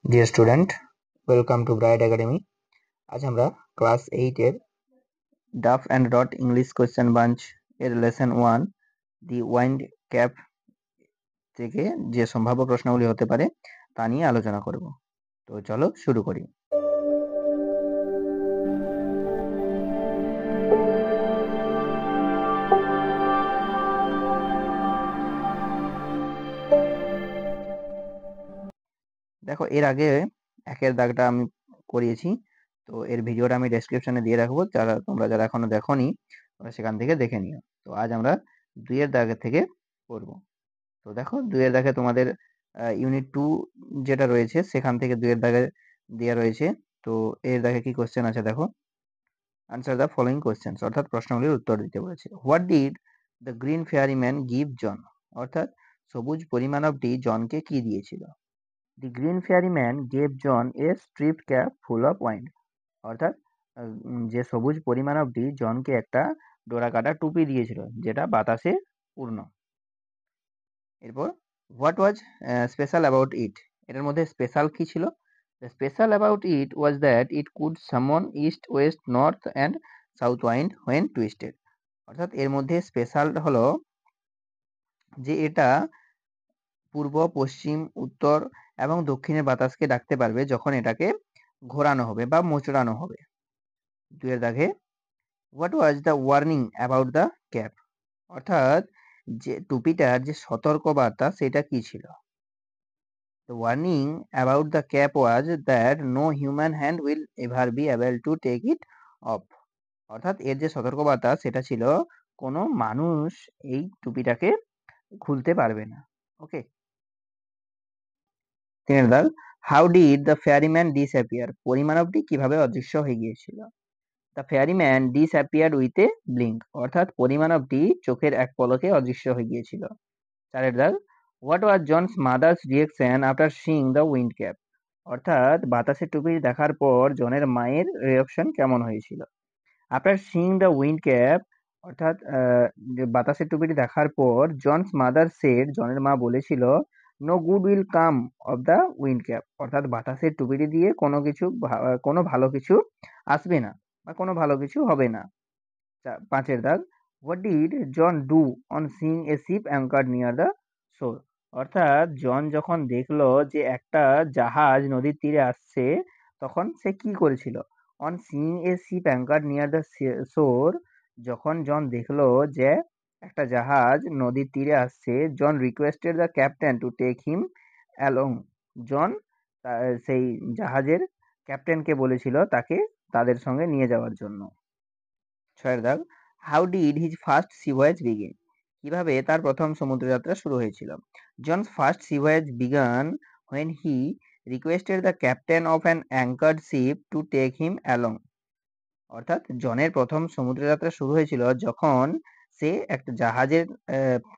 Deer student, welcome to Bright Academy. আজ আমরা class 8-এর duff and dot English question bunch এর lesson 1 the wind cap থেকে যে সম্ভাব্য প্রশ্নগুলি হতে পারে তা নিয়ে আলোচনা করব। তো চলো শুরু করি। দেখো, এর আগে একের দাগটা আমি করিয়েছি, তো এর ভিডিওটা আমি ডেসক্রিপশনে দিয়ে রাখবো। তোমরা যারা এখনো দেখোনি তোমরা সেখান থেকে দেখে নিও। তো আজ আমরা 2-এর দাগের থেকে করব। তো দেখো, 2-এর দাগে তোমাদের ইউনিট 2 যেটা রয়েছে সেখান থেকে 2-এর দাগে দেওয়া রয়েছে। তো এর দাগে কি কোশ্চেন আছে দেখো। আনসার দ্য ফলোইং কোশ্চেন্স, অর্থাৎ প্রশ্নগুলির উত্তর দিতে বলেছে। What did the green fairy man give John, অর্থাৎ সবুজ পরিমাণবটি জনকে কি দিয়েছিল। The green fairy man gave John a striped cap full of wine, অর্থাৎ যে সবুজ পরিমাণবটি জনকে একটা ডোরাকাটা টুপি দিয়েছিল যেটা বাতাসে পূর্ণ। এরপর what was special about it, এটার মধ্যে স্পেশাল কি ছিল। Special about it was that it could summon east west north and south wind when twisted, অর্থাৎ এর মধ্যে স্পেশাল হলো যে এটা পূর্ব, পশ্চিম, উত্তর এবং দক্ষিণের বাতাসকে ডাকতে পারবে যখন এটাকে ঘোরানো হবে বা মোচড়ানো হবে। 2-এর দাগে what was the warning about the cap, অর্থাৎ যে টুপিটার যে সতর্কবার্তা সেটা কি ছিল। The warning about the cap was that no human hand will ever be able to take it off, অর্থাৎ এর যে সতর্কবার্তা সেটা ছিল কোনো মানুষ এই টুপিটাকে খুলতে পারবে না। ওকে। 3-এর দাগ, how did the fairyman disappear, পরিমাণবটি কিভাবে অদৃশ্য হয়ে গিয়েছিল। The fairyman disappeared with a blink, অর্থাৎ পরিমাণবটি চোখের এক পলকে অদৃশ্য হয়ে গিয়েছিল। 4-এর দাগ, what was John's mother's reaction after seeing the wind cap, অর্থাৎ বাতাসের টুপি দেখার পর জনের মায়ের রিয়াকশন কেমন হয়েছিল। After seeing the wind cap, অর্থাৎ যে বাতাসের টুপিটি দেখার পর জনস মাদার সেড, জনের মা বলেছিল, no good will come of the wind cap, অর্থাৎ বাতাসের টুপিটি দিয়ে কোনো ভালো কিছু আসবে না বা কোনো ভালো কিছু হবে না। 5-এর দাগ, what did John do on seeing a ship anchored near the shore, অর্থাৎ জন যখন দেখলো যে একটা জাহাজ নদীর তীরে আসছে তখন সে কি করেছিল। On seeing a ship anchored near the শোর, যখন জন দেখলো যে একটা জাহাজ নদীর তীরে আসছে, John requested the captain to take him along, John সেই জাহাজের ক্যাপ্টেনকে বলেছিল তাকে তাদের সঙ্গে নিয়ে যাওয়ার জন্য। 6-এর দাগ, how did his first sea voyage begin, কিভাবে তার প্রথম সমুদ্রযাত্রা শুরু হয়েছিল। John's first sea voyage began when he requested the captain of an anchored ship to take him along, অর্থাৎ জনের প্রথম সমুদ্রযাত্রা শুরু হয়েছিল যখন সে একটা জাহাজের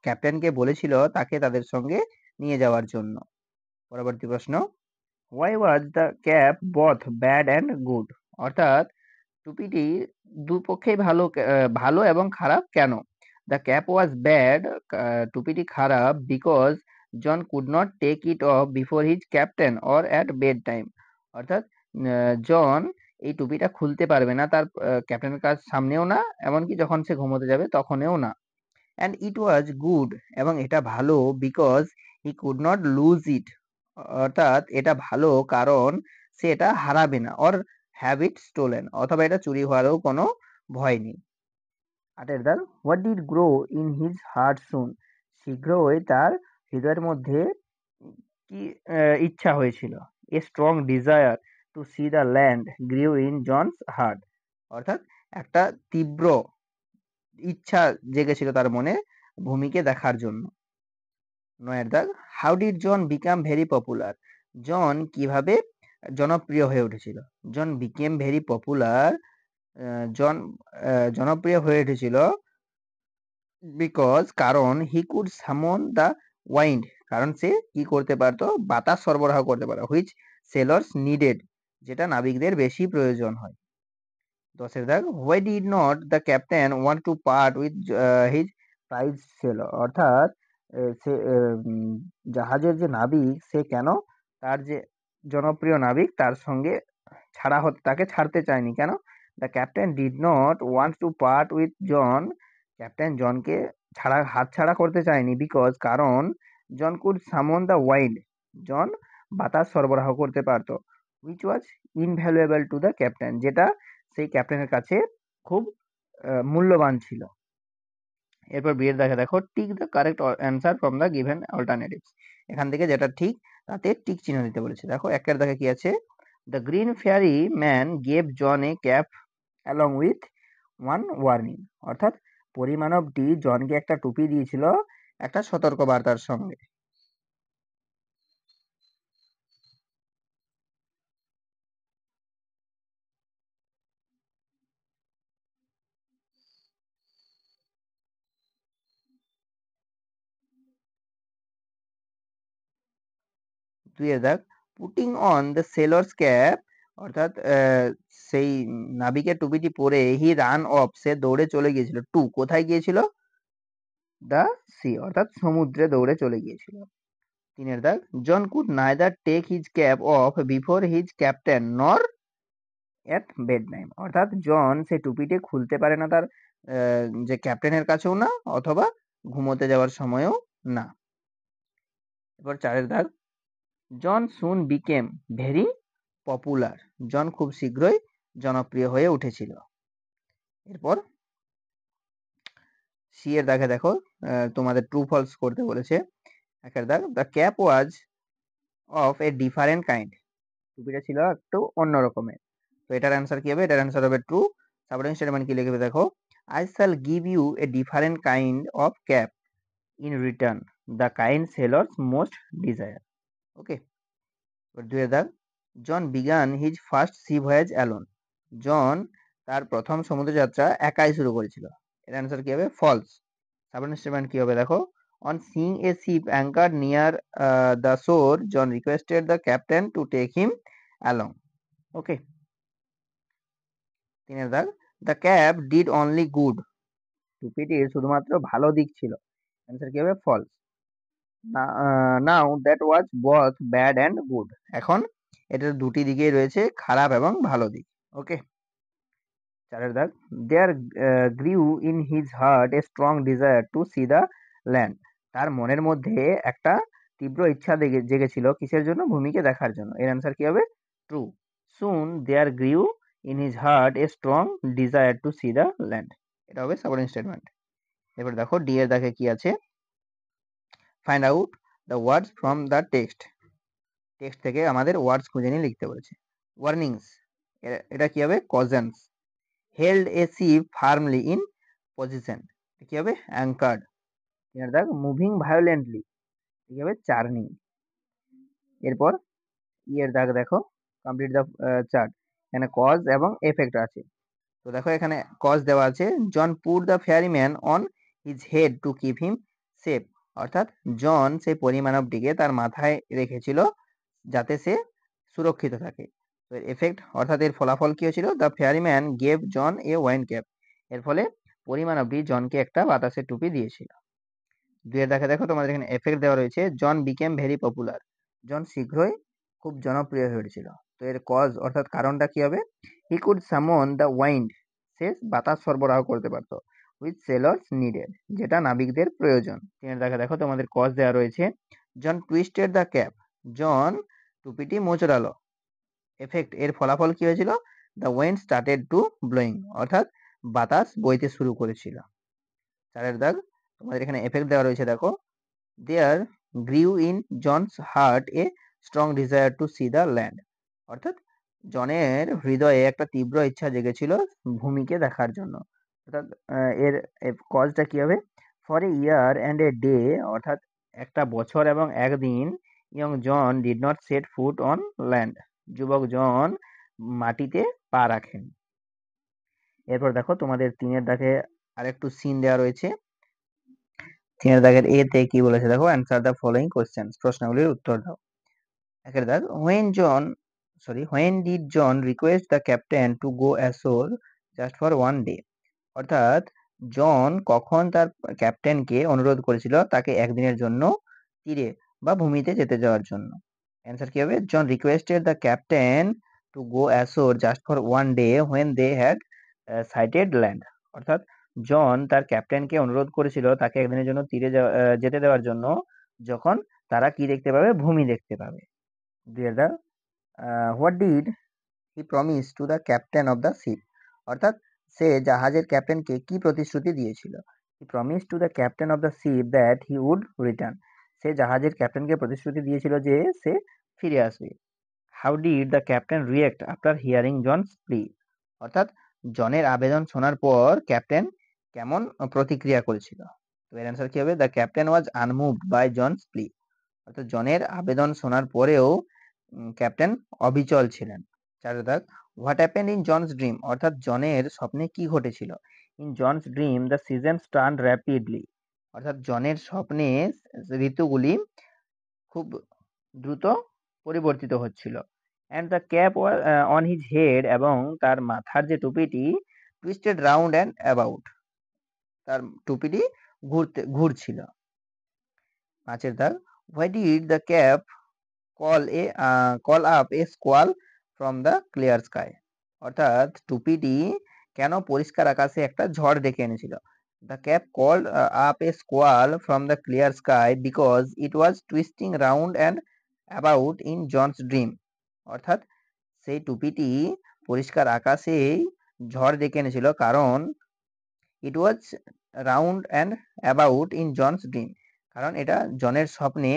ক্যাপ্টেনকে বলেছিল তাকে তাদের সঙ্গে নিয়ে যাওয়ার জন্য। পরবর্তী প্রশ্ন, why was the cap both bad and good, অর্থাৎ টুপিটি দুপক্ষেই ভালো এবং খারাপ কেন। দ্য ক্যাপ ওয়াজ ব্যাড, টুপিটি খারাপ, because John could not take it off before his captain or at bed time, অর্থাৎ জন এই টুপিটা খুলতে পারবে না তার ক্যাপ্টেনের কাছ সামনেও না, এমনকি যখন সে ঘুমোতে যাবে তখনও না। অ্যান্ড ইট ওয়াজ গুড, এবং এটা ভালো, because he could not lose it, অর্থাৎ এটা ভালো কারণ সে এটা হারাবে না, অর হ্যাভ ইট স্টোলেন, অথবা এটা চুরি হওয়ারও কোনো ভয় নেই। 8-এর দাগ, what did grow in his heart soon, শীঘ্রই তার হৃদয়ের মধ্যে কি ইচ্ছা হয়েছিল। A strong desire to see the land grew in John's heart, অর্থাৎ একটা তীব্র ইচ্ছা জেগেছিল তার মনে ভূমিকে দেখার জন্য। 9-এর দাগ, how did John become very popular, John কিভাবে জনপ্রিয় হয়ে উঠেছিল। John became very popular, John জনপ্রিয় হয়ে উঠেছিল বিকজ, কারণ, he could summon the wind, কারণ সে কি করতে পারতো, বাতাস সরবরাহ করতে পারে, হুইচ সেলর্স নিডেড, যেটা নাবিকদের বেশি প্রয়োজন হয়। 10-এর দাগ, why did not the captain want to part with his prize sailor, অর্থাৎ সে জাহাজের যে নাবিক সে কেন তার যে জনপ্রিয় নাবিক তার সঙ্গে তাকে ছাড়তে চায়নি। কেন? The captain did not want to part with John. Captain জনকে হাতছাড়া করতে চায়নি, কারণ John could summon the wind. John বাতাস সরবরাহ করতে পারত। Which was invaluable to the captain, যেটা সেই ক্যাপ্টেনের কাছে খুব মূল্যবান ছিল। এরপর বি এর দেখো tick the correct answer from the given alternatives. এখান থেকে যেটা ঠিক তাতে টিক চিহ্ন দিতে বলেছে। দেখো একের দেখে কি আছে, the green fairy man gave John a cap along with one warning. অর্থাৎ পরিমাণবটি জনকে একটা টুপি দিয়েছিল একটা সতর্ক বার্তার সঙ্গে। দুই এর দাগ, পুটিং অন দ্য সেলরস ক্যাপ। অর্থাৎ সেই নাবিকের টুপিটি পরে হি রান অফ, সে দৌড়ে চলে গিয়েছিল। টু, কোথায় গিয়েছিল? দ্য সি, অর্থাৎ সমুদ্রে দৌড়ে চলে গিয়েছিল। তিনের দাগ, John could neither take his cap off before his captain nor at bed time. অর্থাৎ জন সেই টুপিটি খুলতে পারে না তার যে ক্যাপ্টেনের কাছেও না, অথবা ঘুমোতে যাওয়ার সময়ও না। এবার চারের দাগ, জন সুন বিকেম ভেরি পপুলার। জন খুব শীঘ্রই জনপ্রিয় হয়ে উঠেছিল। এরপর সি এর দাগে দেখো তোমাদের ট্রু ফলস করতে বলেছে। একের দাগ, the cap was of A different kind. টুপিটা ছিল একটু অন্য রকমের। তো এটার অ্যান্সার কি হবে? এটার অ্যান্সার হবে ট্রু। সাবঅর্ডিনেট স্টেটমেন্ট কি লিখবে দেখো, I shall give you a different kind of cap in return, the kind sailors most desire. Okay. এবার দুই দাগ, John began his first sea voyage alone. John তার প্রথম সমুদ্র যাত্রা একাই শুরু করেছিল। এর অ্যান্সার কি হবে? ফলস। সাবঅর্ডিনেট স্টেটমেন্ট কি হবে দেখো, on seeing a ship anchored near the shore, John requested the captain to take him along. Okay. তিনের দাগ, the cap did only good. টুপিটির শুধুমাত্র ভালো দিক ছিল। অ্যান্সার কি হবে? False. Now that was both bad and good. এখন এটার দুটি দিকেই রয়েছে, খারাপ এবং ভালো দিক। ওকে। চারের দাগ, there grew in his heart a strong desire to see the land. তার মনের মধ্যে একটা তীব্র ইচ্ছা জেগেছিল কিসের জন্য? ভূমিকে দেখার জন্য। এর অ্যান্সার কি হবে? True. Soon there grew in his heart a strong desire to see the land. এটা হবে সাবঅর্ডিনেট স্টেটমেন্ট। এবার দেখো ডি এর দাগে কি আছে, find out the words from the text. Text থেকে আমাদের ওয়ার্ডস খুঁজে নিয়ে লিখতে বলেছে। ওয়ার্নিংস, এটা কি হবে? Cautions. Held a ship firmly in position, কি হবে? অ্যাঙ্কার্ড। এর দাগ, মুভিং ভায়োলেন্টলি, কি হবে? চার্নিং। এরপর এর দাগ দেখো, কমপ্লিট দ্য চার্ট। এখানে কজ এবং এফেক্ট আছে। তো দেখো এখানে কজ দেওয়া আছে, John put the fairyman on his head to keep him safe. অর্থাৎ জন সেই পরিমাণবটিকে তার মাথায় রেখেছিল যাতে সে সুরক্ষিত থাকে। তো এফেক্ট অর্থাৎ এর ফলাফল কি হয়েছিল? The fairy man gave John a wine cap. এর ফলে পরিমাণবটি জনকে একটা বাতাসের টুপি দিয়েছিল। দুইয়ের দেখো তোমাদের এখানে এফেক্ট দেওয়া রয়েছে, জন বিকেম ভেরি পপুলার। জন শীঘ্রই খুব জনপ্রিয় হয়ে উঠেছিল। তো এর কজ অর্থাৎ কারণটা কি হবে? হি কুড সামন দ্য ওয়াইন্ড, সে বাতাস সরবরাহ করতে পারতো। উইথ সেলর্স নিডেড, যেটা নাবিকদের প্রয়োজন। তিনের দেখো তোমাদের কজ দেওয়া রয়েছে, John twisted the cap. John টুপিটি মোচড়ালো। এফেক্ট এর ফলাফল কি হয়েছিল? The wind started to blowing, অর্থাৎ বাতাস বইতে শুরু করেছিল। চারের দাগ, তোমাদের এখানে এফেক্ট দেওয়া রয়েছে দেখো, there grew in John's heart a strong desire to see the land. অর্থাৎ জনের হৃদয়ে একটা তীব্র ইচ্ছা জেগেছিল ভূমিকে দেখার জন্য। অর্থাৎ এর কজটা কি হবে? For a year and a day, অর্থাৎ একটা বছর এবং একদিন, young John did not set foot on land, যুবক জন মাটিতে পা রাখেন। এরপর দেখো তোমাদের তিনের দাগে আরেকটু সিন দেওয়া রয়েছে। তিনের দাগের এ তে কি বলেছে দেখো, অ্যান্সার দ্য ফলোইং কোশ্চেন, প্রশ্নগুলির উত্তর দাও। একের দাগ, when did John request the captain to go ashore just for one day. অর্থাৎ জন কখন তার ক্যাপ্টেনকে অনুরোধ করেছিল তাকে একদিনের জন্য তীরে বা ভূমিতে যেতে যাওয়ার জন্য। অ্যান্সার কি হবে? John requested the captain to go ashore just for one day when they had sighted land. অর্থাৎ জন তার ক্যাপ্টেনকে অনুরোধ করেছিল তাকে একদিনের জন্য তীরে যেতে দেওয়ার জন্য, যখন তারা কি দেখতে পাবে? ভূমি দেখতে পাবে। What did he promise to the captain of the ship? অর্থাৎ সে জাহাজের ক্যাপ্টেনকে কি প্রতিশ্রুতি দিয়েছিল? He promise to the captain of the ship that he would return. সে জাহাজের ক্যাপ্টেনকে প্রতিশ্রুতি দিয়েছিল যে সে ফিরে আসবে। How did the captain react after hearing John's plea? অর্থাৎ জনের আবেদন শোনার পর ক্যাপ্টেন কেমন প্রতিক্রিয়া করেছিল? তো এর অ্যান্সার কি হবে? The captain was unmoved by John's plea. অর্থাৎ জনের আবেদন শোনার পরেও ক্যাপ্টেন অবিচল ছিলেন। 4 দাগ, what happened in John's dream? অর্থাৎ জনের স্বপ্নে কি ঘটেছিল? In John's dream the seasons turn rapidly. অর্থাৎ জনের স্বপ্নে ঋতুগুলি খুব দ্রুত পরিবর্তিত হচ্ছিল। And the cap on his head, এবং তার মাথার যে টুপিটি টুইস্টেড রাউন্ড অ্যান্ড অ্যাবাউট, তার টুপিটি ঘুরছিল। 5 দাগ, why did the cap call up a squall from the clear sky? অর্থাৎ টুপিটি কেন পরিষ্কার আকাশে একটা ঝড় ডেকে এনেছিল? The cap called up a squall from the clear sky because it was twisting round and about in John's dream. অর্থাৎ সেই টুপিটি পরিষ্কার আকাশে ঝড় ডেকে এনেছিল কারণ it was round and about in John's dream, কারণ এটা জনের স্বপ্নে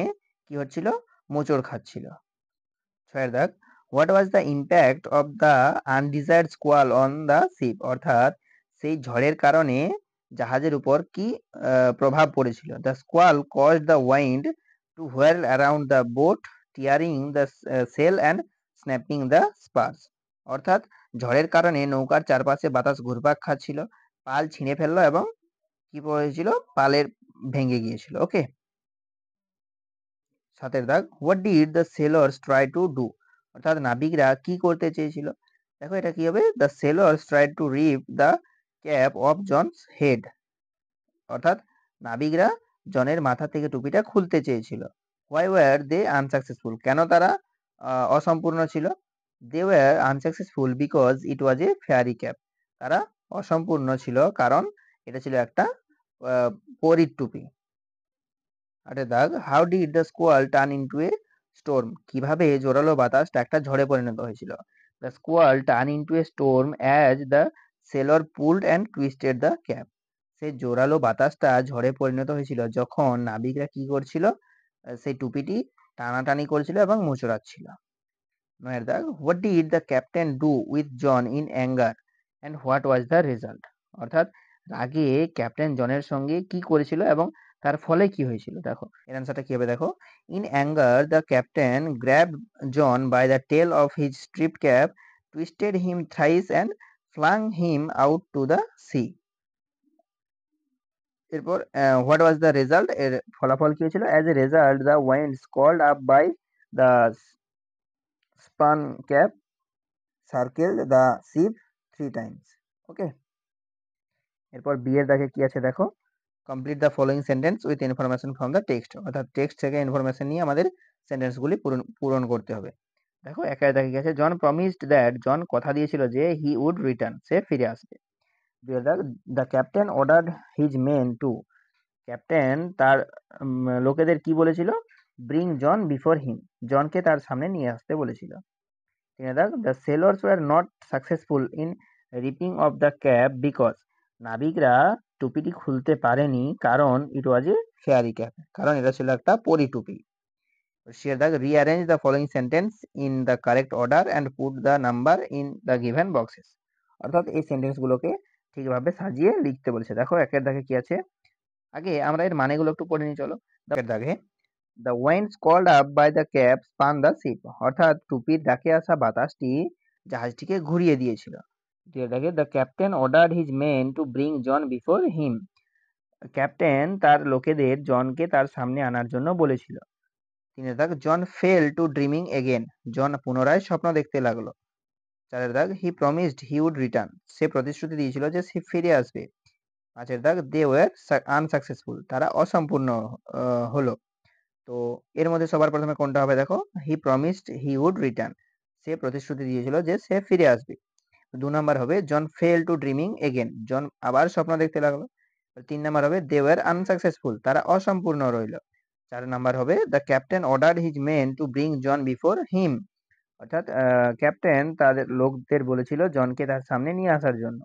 কি হচ্ছিল? মোচড় খাচ্ছিল। 6 দাগ, what was the impact of the undesired squall on the ship? অর্থাৎ সেই ঝড়ের কারণে জাহাজের উপর কি প্রভাব পড়েছিল? The squall caused the wind to whirl around the boat, tearing the sail and snapping the spars. অর্থাৎ ঝড়ের কারণে নৌকার চারপাশে বাতাস ঘুরপাক খাচ্ছিল, পাল ছিঁড়ে ফেললো এবং কি হয়েছিল? পালের ভেঙে গিয়েছিল। ওকে। 7 দাগ, what did the sailors try to do? অর্থাৎ নাবিকরা কি করতে চেয়েছিল? দেখো এটা কি হবে? The sailors try to rip the cap of John's head. অর্থাৎ নাবিকরা জনের মাথা থেকে টুপিটা খুলতে চেয়েছিল। Why were they unsuccessful? কেন তারা অসম্পূর্ণ ছিল? They were unsuccessful because it was a fairy cap. তারা অসম্পূর্ণ ছিল কারণ এটা ছিল একটা পরীর টুপি। 8 দাগ, how did the squall turn into a storm? কিভাবে জোরালো বাতাসটা একটা ঝড়ে পরিণত হয়েছিল? The squall turn into a storm as the sailor pulled and twisted the cap. সেই জোরালো বাতাসটা ঝড়ে পরিণত হয়েছিল যখন নাবিকরা কি করছিল? সেই টুপিটি টানাটানি করছিল এবং মোচড়াচ্ছিল। 9 দাগ, what did the captain do with John in anger and what was the result? অর্থাৎ রাগে ক্যাপ্টেন জনের সঙ্গে কি করেছিল এবং তার ফলে কি হয়েছিল? দেখো এর অ্যান্সারটা কি হবে? দেখো, in anger the captain grabbed John by the tail of his stripped cap, twisted him thrice and flung him out to the sea. এরপর হোয়াট ওয়াজ দ্য রেজাল্ট? এর ফলাফল কি হয়েছিল? As a result the wind called up by the spun cap circled the ship 3 times. Okay. এরপর B এর দাগে কি আছে দেখো, complete the following sentence with information from the text. অর্থাৎ টেক্সট থেকে ইনফরমেশন নিয়ে আমাদের সেন্টেন্সগুলি পূরণ করতে হবে। দেখো একের দাগে কি আছে? জন প্রমিসড দ্যাট, জন কথা দিয়েছিল যে হি উড রিটার্ন, সে ফিরে আসবে। দুই দাগ, the captain ordered his men to, captain তার লোকেদের কি বলেছিল? ব্রিং জন বিফোর হিম, জনকে তার সামনে নিয়ে আসতে বলেছিল। 3 দাগ, the sailors were not successful in ripping off the cap because, নাবিকরা টুপিটি খুলতে পারেনি কারণ it was a fairy cap, কারণ এটা ছিল একটা পরি টুপি। শেয়ার দাগ, rearrange the following sentence in the correct order and put the number in the given boxes. অর্থাৎ এই সেন্টেন্সগুলোকে ঠিকভাবে সাজিয়ে লিখতে বলেছে। দেখো একের দাগে কি আছে? আগে আমরা এর মানেগুলো একটু পড়ে নিই চলো। একের দাগে, the winds called up by the cap spun the ship, অর্থাৎ টুপির ডাকে আসা বাতাসটি জাহাজটিকে ঘুরিয়ে দিয়েছিল। দেখে, the captain ordered his men to bring John before him, ক্যাপ্টেন তার লোকেদের জনকে তার সামনে আনার জন্য বলেছিল। 3 দাগ, জন ফেল টু ড্রিমিং এগেন, জন পুনরায় স্বপ্ন দেখতে লাগলো। 4 দাগ, হি প্রমিসড হি উড রিটার্ন, সে প্রতিশ্রুতি দিয়েছিল যে সে ফিরে আসবে। 5 দাগ, দে ওয়ার আনসাকসেসফুল, তারা অসম্পূর্ণ হলো। তো এর মধ্যে সবার প্রথমে কোনটা হবে দেখো, হি প্রমিসড হি উড রিটার্ন, সে প্রতিশ্রুতি দিয়েছিল যে সে ফিরে আসবে। 2 নাম্বার হবে জন ফেল টু ড্রিমিং এগেন, জন আবার স্বপ্ন দেখতে লাগলো। 3 নাম্বার হবে দে ওয়ার আনসাকসেসফুল, তারা অসম্পূর্ণ রইল। 4 নাম্বার হবে the captain ordered his men to bring John before him, অর্থাৎ ক্যাপ্টেন তাদের লোকদের বলেছিল জনকে তার সামনে নিয়ে আসার জন্য।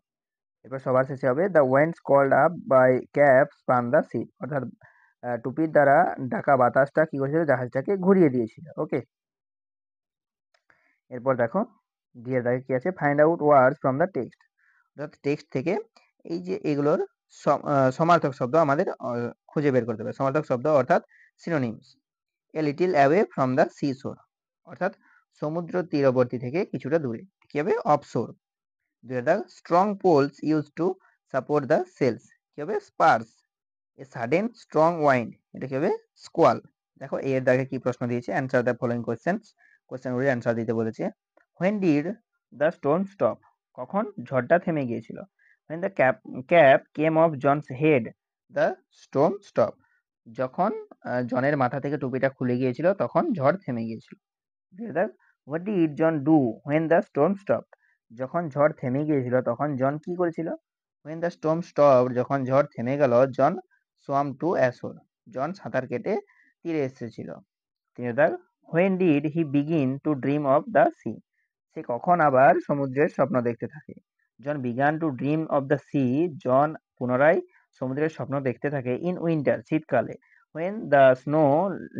এরপর সবার শেষে হবে the winds called up by cap spun the ship, অর্থাৎ টুপির দ্বারা ঢাকা বাতাসটা কি করেছিল, জাহাজটাকে ঘুরিয়ে দিয়েছিল। ওকে, এরপর দেখো দিয়ে দেখে কি আছে, find out words from the text, অর্থাৎ টেক্সট থেকে এই যে এগুলোর সমার্থক শব্দ আমাদের খুঁজে বের করতে হবে। সমার্থক শব্দ অর্থাৎ synonyms. A little away from the sea shore, অর্থাৎ সমুদ্র তীরবর্তী থেকে কিছুটা দূরে, কি হবে offshore. The strong poles use to support the sails, কি হবে spars. A sudden strong wind, এটা কি হবে স্কোয়াল। দেখো এর দাগে কি প্রশ্ন দিয়েছে, অ্যান্সার দ্য ফলোইং কোয়েশ্চেন্স, কোয়েশ্চেনগুলির অ্যান্সার দিতে বলেছে। When did the storm stop, কখন ঝড়টা থেমে গিয়েছিল। When the cap came off John's head the storm stop, যখন জনের মাথা থেকে টুপিটা খুলে গিয়েছিল তখন ঝড় থেমে গিয়েছিল। What did John do when the storm stop, যখন ঝড় থেমে গিয়েছিল তখন জন কি করেছিল। হোয়েন দ্য স্টোম স্টপ, যখন ঝড় থেমে গেল John swam to ashore, John সাঁতার কেটে তীরে এসেছিল। When did he begin to dream of the sea, সে কখন আবার সমুদ্রের স্বপ্ন দেখতে থাকে। John began to dream of the sea, John পুনরায় সমুদ্রের স্বপ্ন দেখতে থাকে ইন উইন্টার, শীতকালে। When the snow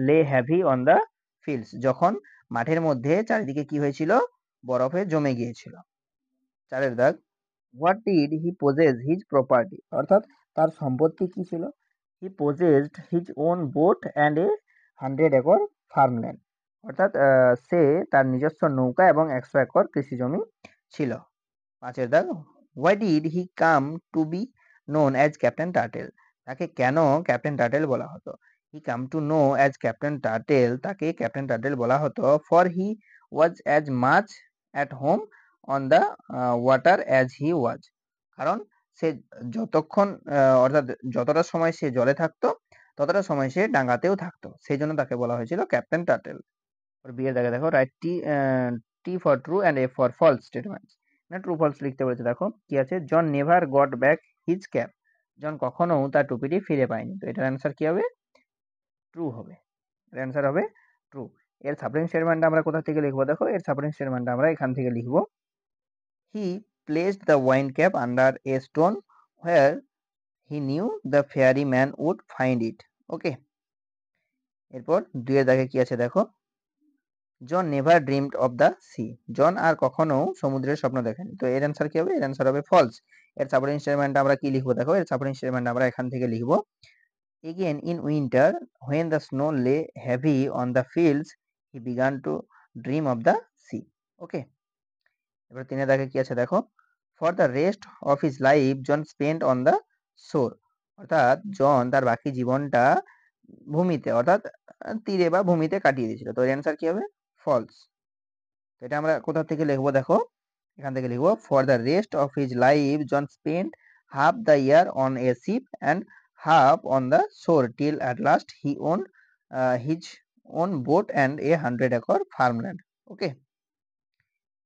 lay heavy on the fields, যখন মাঠের মধ্যে চারিদিকে কি হয়েছিল, বরফে জমে গিয়েছিল। 4 দাগ, what did he possess his property, অর্থাৎ তার সম্পত্তি কি ছিল। He possessed his own boat and a 100 acre farmland, অর্থাৎ সে তার নিজস্ব নৌকা এবং 100 একর কৃষি জমি ছিল। 5 দাগ, why did he come to be known as Captain Turtle, তাকে কেন ক্যাপ্টেন টার্টেল বলা হতো। He come to know as Captain Turtle, তাকে ক্যাপ্টেন টার্টেল বলা হতো for he was as much at home on the water as he was, কারণ সে যতক্ষণ অর্থাৎ যতটা সময় সে জলে থাকতো ততটা সময় সে ডাঙ্গাতেও থাকতো, সেই জন্য তাকে বলা হয়েছিল ক্যাপ্টেন টার্টেল। বিয়ের দাগে দেখো write T for true and F for false statements, না ট্রু ফলস লিখতে বলেছে। দেখো কি আছে, John never got back his cap, John কখনো তার টুপিটি ফিরে পায়নি। তো এটার অ্যান্সার কি হবে, ট্রু হবে। এর অ্যান্সার হবে ট্রু। এর সাপোর্টিং স্টেটমেন্টটা আমরা কোথা থেকে লিখবো, দেখো এর সাপোর্টিং স্টেটমেন্টটা আমরা এখান থেকে লিখবো। He placed the wind cap under a stone where he knew the fairy man would find it. Okay, এরপর 2 এর দাগে কি আছে দেখো, John never dreamed of the sea, John আর কখনো সমুদ্রের স্বপ্ন দেখেনি। তো এর অ্যান্সার কি হবে, এর অ্যান্সার হবে ফলস। এর সাপোর্টিং স্টেটমেন্টটা আমরা কি লিখবো দেখো, এর সাপোর্টিং স্টেটমেন্ট আমরা এখান থেকে লিখবো। Again in winter when the snow lay heavy on the fields he began to dream of the sea. Okay, এবার 3 এর দাগে কি আছে দেখো, for the rest of his life John spent on the shore, অর্থাৎ জন তার বাকি জীবনটা ভূমিতে অর্থাৎ তীরে বা ভূমিতে কাটিয়ে দিয়েছিল। তো এর অ্যান্সার কি হবে, ফলস। তো এটা আমরা কোথা থেকে লিখবো দেখো, এখান থেকে লিখবো for the rest of his life John spent half the year on a ship and half on the shore till at last he own his own boat and a 100 acre farmland. Okay,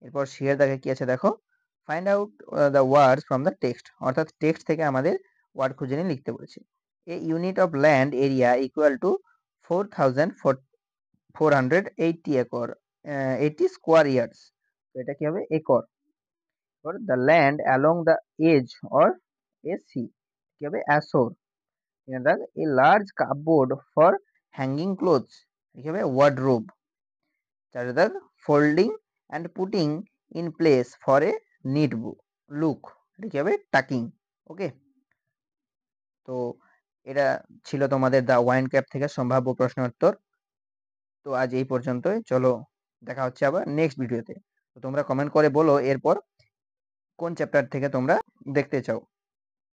এরপর শেয়ার দাগে কি আছে দেখো, find out the words from the text, অর্থাৎ text থেকে আমাদের word খুঁজে নিয়ে লিখতে বলেছে। A unit of land area equal to 4480 acre 80 square years. তো এটা কি হবে, acre. The land along the edge or a sea, কি হবে ashore. A large cupboard for hanging clothes, কি হবে wardrobe. Folding and putting in place for a neat look, এটা কি হবে টাকিং। ওকে, তো এটা ছিল তোমাদের দ্য ওয়াইন ক্যাপ থেকে সম্ভাব্য প্রশ্ন উত্তর। তো আজ এই পর্যন্তই, চলো দেখা হচ্ছে আবার নেক্সট ভিডিওতে। তো তোমরা কমেন্ট করে বলো এরপর কোন চ্যাপ্টার থেকে তোমরা দেখতে চাও।